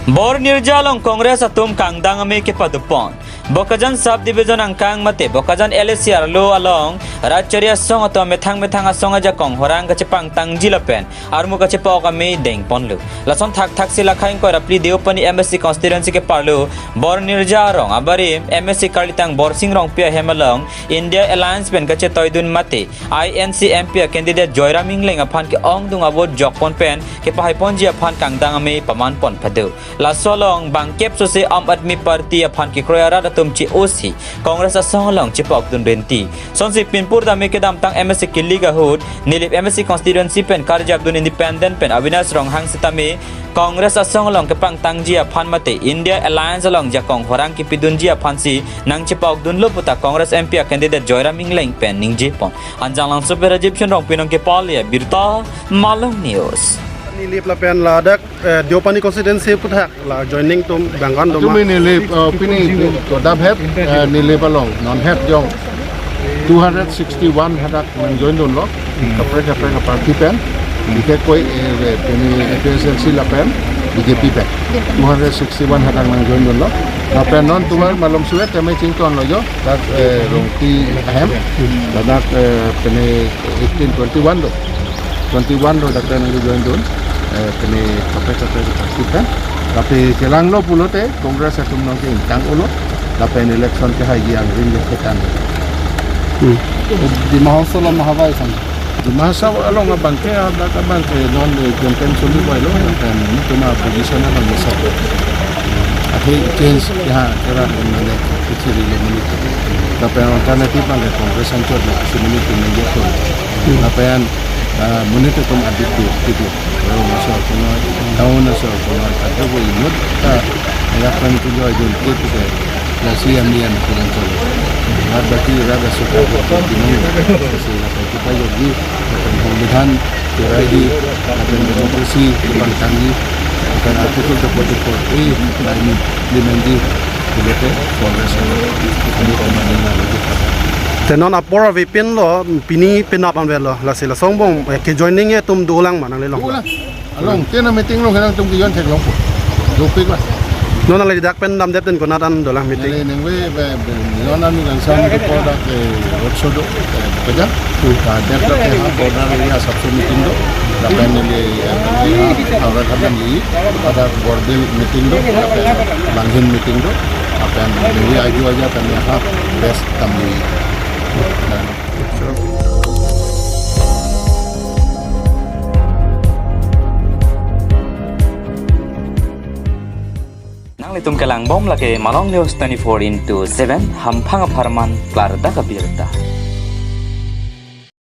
Bornirja long Kongres atum kangdang amei kepado pon. Bokajan subdivision angkang mate bokajan LSR lo along Racharia song ato methang asong aja kong horang kachepang tangji lapen armu kachepok amei deng ponlu. Lason thak sila khaing ko rapli deopani MSC constituency ke parlu Bornirja rong abari MSC kalitang borsing rong pia hemalong India Alliance pen kache toidun mate INC MP candidate Joyram Ingleng aphan ke ong dung abot jokpon pen ke pahai ponji aphan kangdang amei paman pon phadu. La solong bangkep sose am admi parti aphan ki kroyara datum chi osi Kongres asong long chipok dun renti sonsi pinpur dame ke dam tang MSC kiliga hud nilip MSC constituency pen karjab dun independent pen avinas rong hang sitame Kongres asong long ke pang tangji aphan mate India Alliance long jakong horang ki pidunji aphan si nang chipok dun loputa Kongres MP candidate Joyram Ingleng pen ningje pon anjang lang super Egyptian rong pinong ke palia birta Malang News nilip la pen la dak diopani constituency puthak la joining tum bangan doma tumi nilip pini to dab hep nilip along non hep jong 261 hadak man join don lo kapre party pen dike koi pini PSLC la pen BJP pen 261 hadak man join don lo la pen non tumar malum suet teme chington lo jo dak rongti hem dak pini 1821 lo 21 lo dak pen join don kene kapre party pen tapi kelang lo pulote kongres atum nong ke intang ulo lapen election ke haji ang ring ke kan di mahasala mahawai sam di masa along abang ke ada kaban ke non campaign suli boy lo kan itu mah position na kan bisa akhir change ya kira mengenai kecil ini menit tapi alternatif ang kongres ancor na semenit menjadi so lapen menit itu adit itu kalau masuk semua tahun masuk semua ada boleh imut ya kan itu juga itu ke nasi amian dengan solo ada kira suka di mana kita jadi pemilihan jadi akan demokrasi bangsangi akan artikel terpotong ini dimensi boleh kongres ini pemandangan lagi tenon apora vipin lo pini pinapan velo la sila songbong ke joining e tum dulang manang le long along tena meeting lo kanang tum kiyon tek long dupik lah nona le dak pen dam deten ko natan dolang meeting nengwe nona mi kan sam ko product roadshow do kaja ka dek ke ha border area sabse meeting do la pen le aura kadan di ada border meeting do langhin meeting do akan nengwe aju aja kan ha best tambi nang litum kelang bom lake Malang News 24/7 hampang aparman klar da kabirta